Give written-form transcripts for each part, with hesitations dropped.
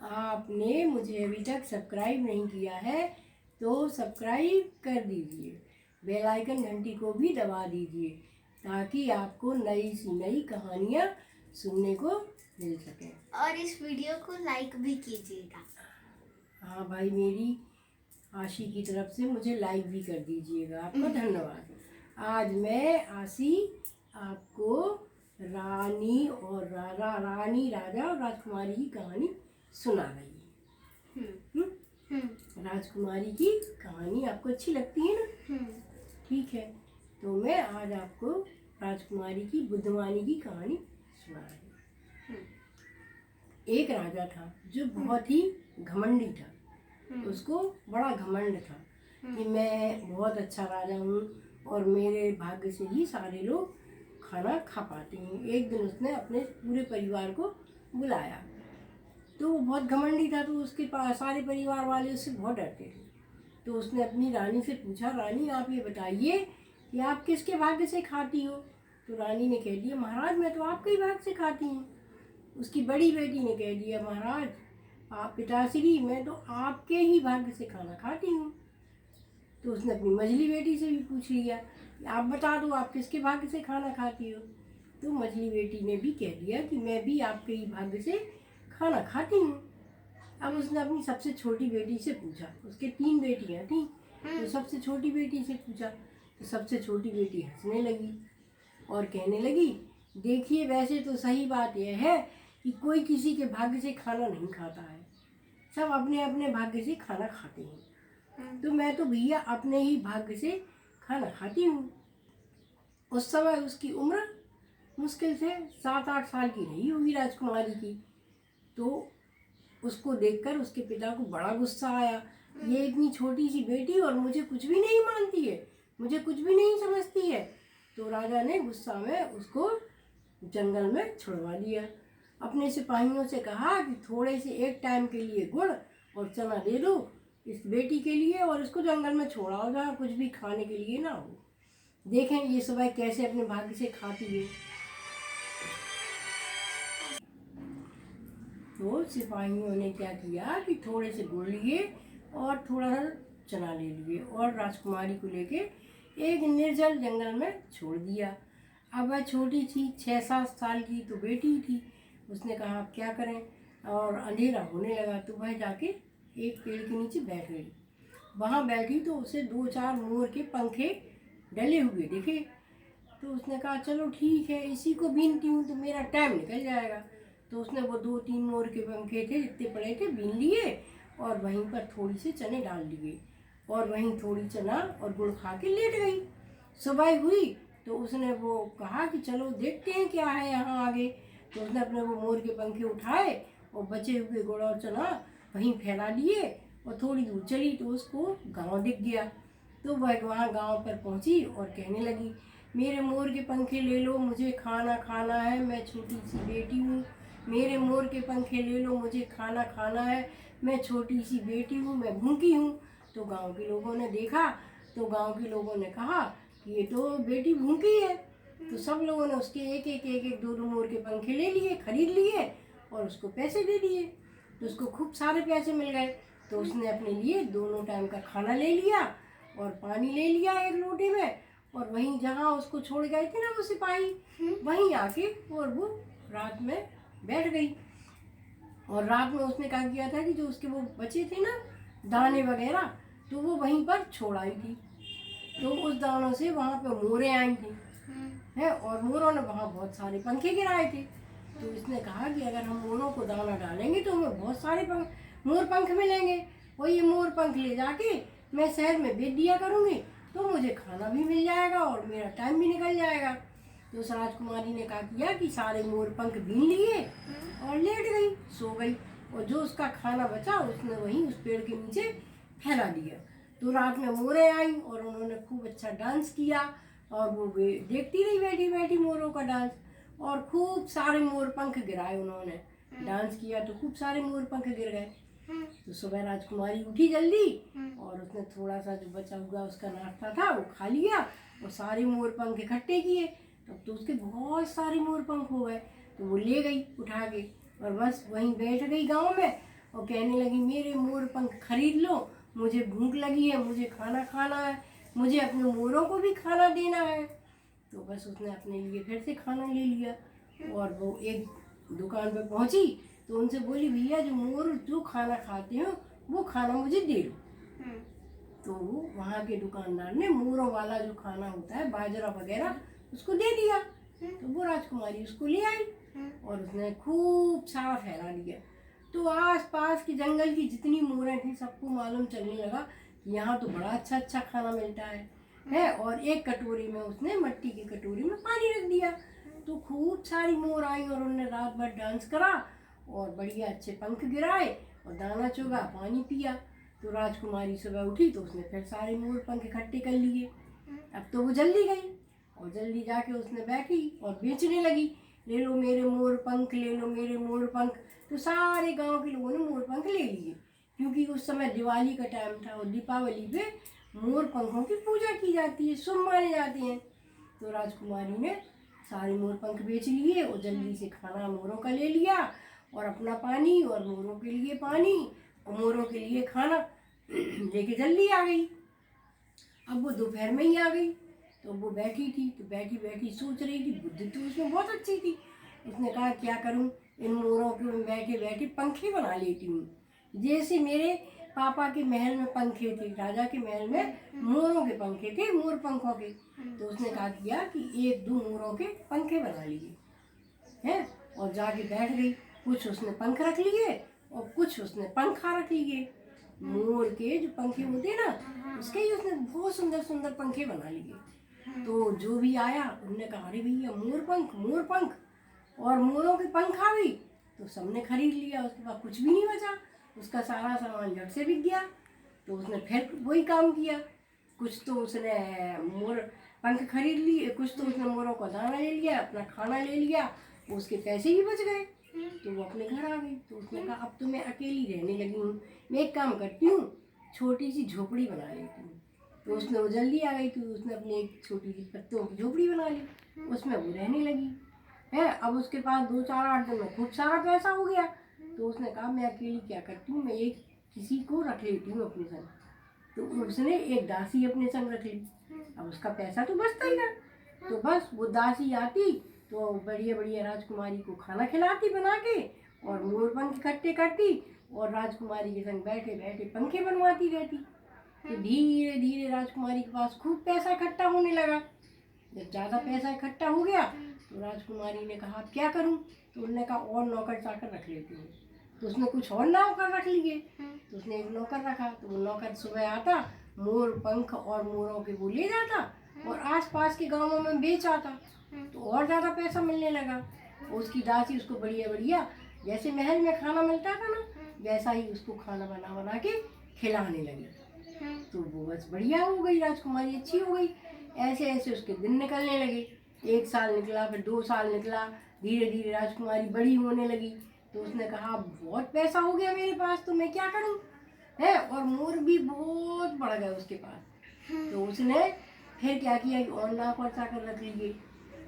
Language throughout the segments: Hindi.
आपने मुझे अभी तक सब्सक्राइब नहीं किया है तो सब्सक्राइब कर दीजिए, बेल आइकन घंटी को भी दबा दीजिए ताकि आपको नई सी नई कहानियाँ सुनने को मिल सके। और इस वीडियो को लाइक भी कीजिएगा। हाँ भाई, मेरी आशी की तरफ से मुझे लाइक भी कर दीजिएगा, आपका धन्यवाद। आज मैं आशी आपको रानी और राजा और राजकुमारी की कहानी सुना रही है। राजकुमारी की कहानी आपको अच्छी लगती है ना? ठीक है, तो मैं आज आपको राजकुमारी की बुद्धवानी की कहानी सुना रही हूँ। एक राजा था जो बहुत ही घमंडी था। उसको बड़ा घमंड था कि मैं बहुत अच्छा राजा हूँ और मेरे भाग्य से ही सारे लोग खाना खा पाते हैं। एक दिन उसने अपने पूरे परिवार को बुलाया, तो वो बहुत घमंडी था, तो उसके पास सारे परिवार वाले उससे बहुत डरते थे। तो उसने अपनी रानी से पूछा, रानी आप ये बताइए कि आप किसके भाग्य से खाती हो? तो रानी ने कह दिया, महाराज मैं तो आपके ही भाग्य से खाती हूँ। उसकी बड़ी बेटी ने कह दिया, महाराज आप पिताश्री मैं तो आपके ही भाग्य से खाना खाती हूँ। तो उसने अपनी मझली बेटी से भी पूछ लिया, आप बता दो आप किसके भाग्य से खाना खाती हो? तो मझली बेटी ने भी कह दिया कि मैं भी आपके ही भाग्य से खाना खाती हूँ। अब उसने अपनी सबसे छोटी बेटी से पूछा, उसके 3 बेटियाँ थीं, तो सबसे छोटी बेटी से पूछा, तो सबसे छोटी बेटी हंसने लगी और कहने लगी, देखिए वैसे तो सही बात यह है कि कोई किसी के भाग्य से खाना नहीं खाता है, सब अपने अपने भाग्य से खाना खाते हैं। तो मैं तो भैया अपने ही भाग्य से खाना खाती हूँ। उस समय उसकी उम्र मुश्किल से 7-8 साल की रही होगी राजकुमारी की। तो उसको देखकर उसके पिता को बड़ा गुस्सा आया, ये इतनी छोटी सी बेटी और मुझे कुछ भी नहीं मानती है, मुझे कुछ भी नहीं समझती है। तो राजा ने गुस्सा में उसको जंगल में छुड़वा दिया। अपने सिपाहियों से कहा कि थोड़े से एक टाइम के लिए गुड़ और चना दे दो इस बेटी के लिए और इसको जंगल में छोड़ाओ जहाँ कुछ भी खाने के लिए ना हो। देखें ये सुबह कैसे अपने भाग्य से खाती है। तो सिपाहियों ने क्या किया कि थोड़े से गुड़ लिए और थोड़ा सा चना ले लिए और राजकुमारी को लेके एक निर्जल जंगल में छोड़ दिया। अब वह छोटी थी, 6-7 साल की तो बेटी थी। उसने कहा अब क्या करें, और अंधेरा होने लगा तो वह जाके एक पेड़ के नीचे बैठ गई। वहाँ बैठी तो उसे 2-4 मोर के पंखे डले हुए दिखे। तो उसने कहा चलो ठीक है, इसी को बीनती हूँ तो मेरा टाइम निकल जाएगा। तो उसने वो 2-3 मोर के पंखे थे जितने पड़े थे बीन लिए और वहीं पर थोड़ी से चने डाल दिए और वहीं थोड़ी चना और गुड़ खा के लेट गई। सुबह हुई तो उसने वो कहा कि चलो देखते हैं क्या है यहाँ आगे। तो उसने अपने वो मोर के पंखे उठाए और बचे हुए गुड़ और चना वहीं फैला दिए और थोड़ी दूर चली तो उसको गांव दिख गया। तो वह वहाँ गांव पर पहुँची और कहने लगी, मेरे मोर के पंखे ले लो, मुझे खाना खाना है, मैं छोटी सी बेटी हूँ। मेरे मोर के पंखे ले लो, मुझे खाना खाना है, मैं छोटी सी बेटी हूँ, मैं भूखी हूँ। तो गांव के लोगों ने देखा तो गांव के लोगों ने कहा कि ये तो बेटी भूखी है। तो सब लोगों ने उसके एक एक 2-2 मोर के पंखे ले लिए, खरीद लिए और उसको पैसे दे दिए। तो उसको खूब सारे पैसे मिल गए। तो उसने अपने लिए दोनों टाइम का खाना ले लिया और पानी ले लिया एक लोटे में और वहीं जहाँ उसको छोड़ गए थे ना वो सिपाही, वहीं आके और वो रात में बैठ गई। और रात में उसने क्या किया था कि जो उसके वो बचे थे ना दाने वगैरह, तो वो वहीं पर छोड़ आई थी। तो उस दानों से वहाँ पे मोरें आई थी है और मोरों ने वहाँ बहुत सारे पंखे गिराए थे। तो इसने कहा कि अगर हम मोरों को दाना डालेंगे तो हमें बहुत सारे मोर पंख मिलेंगे और ये मोर पंख ले जाके मैं शहर में बेच दिया करूँगी तो मुझे खाना भी मिल जाएगा और मेरा टाइम भी निकल जाएगा। तो उस राजकुमारी ने कहा किया कि सारे मोर पंख बीन लिए और लेट गई, सो गई और जो उसका खाना बचा उसने वहीं उस पेड़ के नीचे फैला दिया। तो रात में मोरें आई और उन्होंने खूब अच्छा डांस किया और वो देखती रही बैठी बैठी मोरों का डांस और खूब सारे मोर पंख गिराए उन्होंने। डांस किया तो खूब सारे मोर पंख गिर गए। तो सुबह राजकुमारी उठी जल्दी और उसने थोड़ा सा जो बचा हुआ उसका नाश्ता था वो खा लिया और सारे मोर पंख इकट्ठे किए। तब तो उसके बहुत सारे मोर पंख हो गए। तो वो ले गई उठा के और बस वहीं बैठ गई गांव में और कहने लगी मेरे मोर पंख खरीद लो, मुझे भूख लगी है, मुझे खाना खाना है, मुझे अपने मोरों को भी खाना देना है। तो बस उसने अपने लिए फिर से खाना ले लिया और वो एक दुकान पर पहुंची तो उनसे बोली भैया जो मोर जो खाना खाते हो वो खाना मुझे दे दो। तो वहाँ के दुकानदार ने मोरों वाला जो खाना होता है बाजरा वगैरह उसको दे दिया। तो वो राजकुमारी उसको ले आई और उसने खूब सारा फैला दिया। तो आस पास के जंगल की जितनी मोरें थी सबको मालूम चलने लगा कि यहाँ तो बड़ा अच्छा अच्छा खाना मिलता है। और एक कटोरी में उसने मट्टी की कटोरी में पानी रख दिया। तो खूब सारी मोर आई और उन्होंने रात भर डांस करा और बढ़िया अच्छे पंख गिराए और दाना चुगा पानी पिया। तो राजकुमारी सुबह उठी तो उसने फिर सारे मोर पंख इकट्ठे कर लिए। अब तो वो जल्दी गई और जल्दी जाके उसने बैठी और बेचने लगी, ले लो मेरे मोर पंख, ले लो मेरे मोर पंख। तो सारे गांव के लोगों ने मोर पंख ले लिए क्योंकि उस समय दिवाली का टाइम था और दीपावली पे मोर पंखों की पूजा की जाती है, शुभ माने जाते हैं। तो राजकुमारी ने सारे मोर पंख बेच लिए और जल्दी से खाना मोरों का ले लिया और अपना पानी और मोरों के लिए पानी और मोरों के लिए खाना लेके जल्दी आ गई। अब वो दोपहर में ही आ गई। तो वो बैठी थी तो बैठी बैठी सोच रही थी, बुद्धि तो उसमें बहुत अच्छी थी। उसने कहा क्या करूं, इन मोरों के में बैठे बैठे पंखे बना लेती हूँ, जैसे मेरे पापा के महल में पंखे थे, राजा के महल में मोरों के पंखे थे, मोर पंखों के। तो उसने कहा किया कि एक दो मोरों के पंखे बना लिए हैं और जाके बैठ गई। कुछ उसने पंख रख लिए और कुछ उसने पंखा रख लिए। मोर के जो पंखे होते हैं ना उसके ही उसने बहुत सुंदर सुंदर पंखे बना लिए। तो जो भी आया उनने कहा अरे भैया मोर पंख और मोरों के पंख आ गई। तो सबने खरीद लिया, उसके बाद कुछ भी नहीं बचा, उसका सारा सामान झट से बिक गया। तो उसने फिर वही काम किया, कुछ तो उसने मोर पंख खरीद लिए, कुछ तो उसने मोरों का दाना ले लिया, अपना खाना ले लिया, उसके पैसे भी बच गए। तो वो अपने घर आ गई। तो उसने कहा अब तो मैं अकेली रहने लगी हूँ, मैं एक काम करती हूँ छोटी सी झोपड़ी बना लेती हूँ। तो उसने वो जल्दी आ गई तो उसने अपनी एक छोटी सी पत्तों की झोपड़ी बना ली, उसमें वो रहने लगी है। अब उसके पास 2-4-8 दिन में खूब सारा पैसा हो गया। तो उसने कहा मैं अकेली क्या करती हूँ, मैं एक किसी को रख लेती हूँ अपने संग। तो उसने एक दासी अपने संग रख ली। अब उसका पैसा तो बचता ही था। तो बस वो दासी आती तो बढ़िया बढ़िया राजकुमारी को खाना खिलाती बना के और मोर पंख इकट्ठे करती और राजकुमारी के संग बैठे बैठे पंखे बनवाती रहती। तो धीरे धीरे राजकुमारी के पास खूब पैसा इकट्ठा होने लगा। जब ज़्यादा पैसा इकट्ठा हो गया तो राजकुमारी ने कहा क्या करूं। तो उन्होंने कहा और नौकर चाकर रख लेती हूँ। तो उसने कुछ और नौकर रख लिए। तो उसने एक नौकर रखा। तो वो नौकर सुबह आता, मोर पंख और मोरों के वो ले जाता और आसपास के गांवों में बेच आता। तो और ज़्यादा पैसा मिलने लगा। उसकी दासी उसको बढ़िया बढ़िया जैसे महल में खाना मिलता था ना वैसा ही उसको खाना बना बना के खिलाने लगी। तो वो बस बढ़िया हो गई, राजकुमारी अच्छी हो गई। ऐसे ऐसे उसके दिन निकलने लगे। 1 साल निकला, फिर 2 साल निकला, धीरे धीरे राजकुमारी बड़ी होने लगी। तो उसने कहा बहुत पैसा हो गया मेरे पास, तो मैं क्या करूं है। और मोर भी बहुत बढ़ गए उसके पास। तो उसने फिर क्या किया कि और नौकर चाकर रख लिए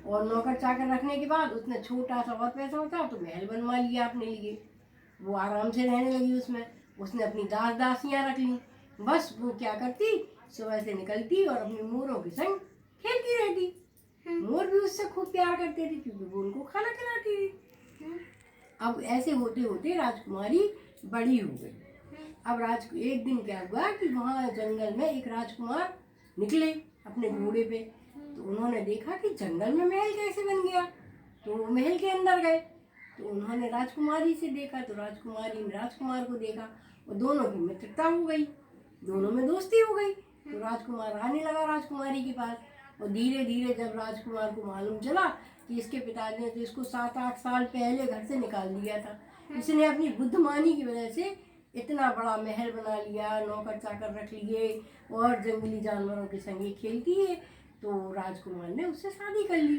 और नौकर चाकर रखने के बाद उसने छोटा सा और पैसा होता तो महल बनवा लिया अपने लिए। वो आराम से रहने लगी उसमें। उसने अपनी दासियां रख ली। बस वो क्या करती, सुबह से निकलती और अपने मोरों के संग खेलती रहती। मोर भी उससे खूब प्यार करते थे क्योंकि वो उनको खाना खिलाती थी। अब ऐसे होते होते राजकुमारी बड़ी हो गई। अब एक दिन क्या हुआ कि वहाँ जंगल में एक राजकुमार निकले अपने घोड़े पे। तो उन्होंने देखा कि जंगल में महल कैसे बन गया। तो वो महल के अंदर गए। तो उन्होंने राजकुमारी से देखा तो राजकुमारी ने राजकुमार को देखा और दोनों की मित्रता हो गई, दोनों में दोस्ती हो गई। तो राजकुमार आने लगा राजकुमारी के पास और धीरे धीरे जब राजकुमार को मालूम चला कि इसके पिताजी ने तो इसको 7-8 साल पहले घर से निकाल दिया था, इसने अपनी बुद्धिमानी की वजह से इतना बड़ा महल बना लिया, नौकर चाकर रख लिए और जंगली जानवरों के संग खेलती है। तो राजकुमार ने उससे शादी कर ली।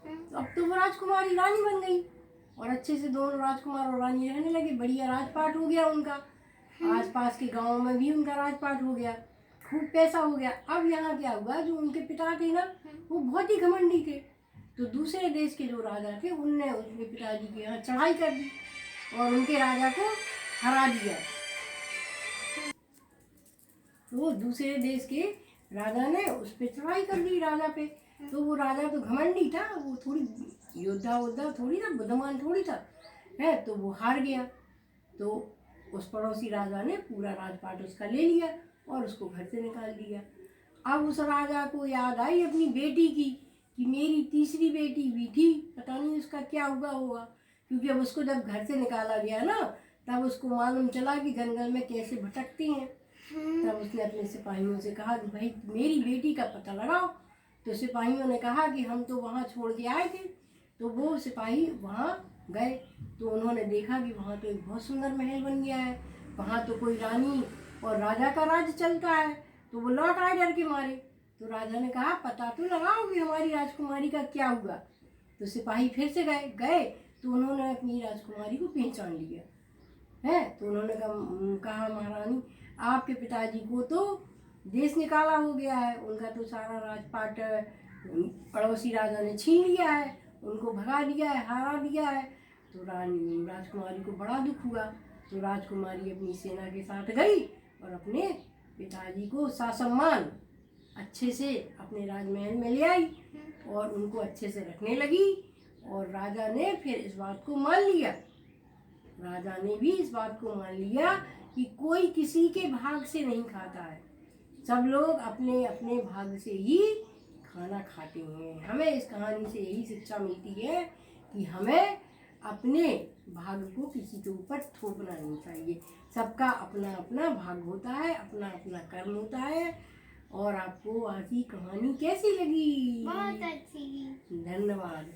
तो अब तो वो राजकुमारी रानी बन गई और अच्छे से दोनों राजकुमार और रानी रहने लगे। बढ़िया राजपाट हो गया उनका, आसपास के गांवों में भी उनका राजपाट हो गया, खूब पैसा हो गया। अब यहाँ क्या हुआ, जो उनके पिता थे ना वो बहुत ही घमंडी थे। तो दूसरे देश के जो राजा थे उनने उनके पिताजी के यहाँ चढ़ाई कर दी और उनके राजा को हरा दिया। तो दूसरे देश के राजा ने उस पर चढ़ाई कर दी राजा पे। तो वो राजा तो घमंडी था, वो थोड़ी योद्धा वोद्धा थोड़ी था, बुद्धिमान थोड़ी था, है। तो वो हार गया। तो उस पड़ोसी राजा ने पूरा राजपाट उसका ले लिया और उसको घर से निकाल दिया। अब उस राजा को याद आई अपनी बेटी की, कि मेरी तीसरी बेटी भी थी, पता नहीं उसका क्या हुआ होगा। क्योंकि अब उसको जब घर से निकाला गया ना, तब उसको मालूम चला कि जंगल में कैसे भटकती हैं। तब उसने अपने सिपाहियों से कहा कि भाई मेरी बेटी का पता लगाओ। तो सिपाहियों ने कहा कि हम तो वहाँ छोड़ के आए थे। तो वो सिपाही वहाँ गए तो उन्होंने देखा कि वहाँ तो एक बहुत सुंदर महल बन गया है, वहाँ तो कोई रानी और राजा का राज चलता है। तो वो लौट आए डर के मारे। तो राजा ने कहा पता तो लगाओ कि हमारी राजकुमारी का क्या हुआ। तो सिपाही फिर से गए तो उन्होंने अपनी राजकुमारी को पहचान लिया, है। तो उन्होंने कहा महारानी आपके पिताजी को तो देश निकाला हो गया है, उनका तो सारा राजपाट पड़ोसी राजा ने छीन लिया है, उनको भगा दिया है, हरा दिया है। तो राजकुमारी को बड़ा दुख हुआ। तो राजकुमारी अपनी सेना के साथ गई और अपने पिताजी को ससम्मान अच्छे से अपने राजमहल में ले आई और उनको अच्छे से रखने लगी। और राजा ने फिर इस बात को मान लिया, राजा ने भी इस बात को मान लिया कि कोई किसी के भाग से नहीं खाता है, सब लोग अपने अपने भाग से ही खाना खाते हैं। हमें इस कहानी से यही शिक्षा मिलती है कि हमें अपने भाग को किसी के ऊपर थोपना नहीं चाहिए। सबका अपना अपना भाग होता है, अपना अपना कर्म होता है। और आपको आज की कहानी कैसी लगी? बहुत अच्छी। धन्यवाद।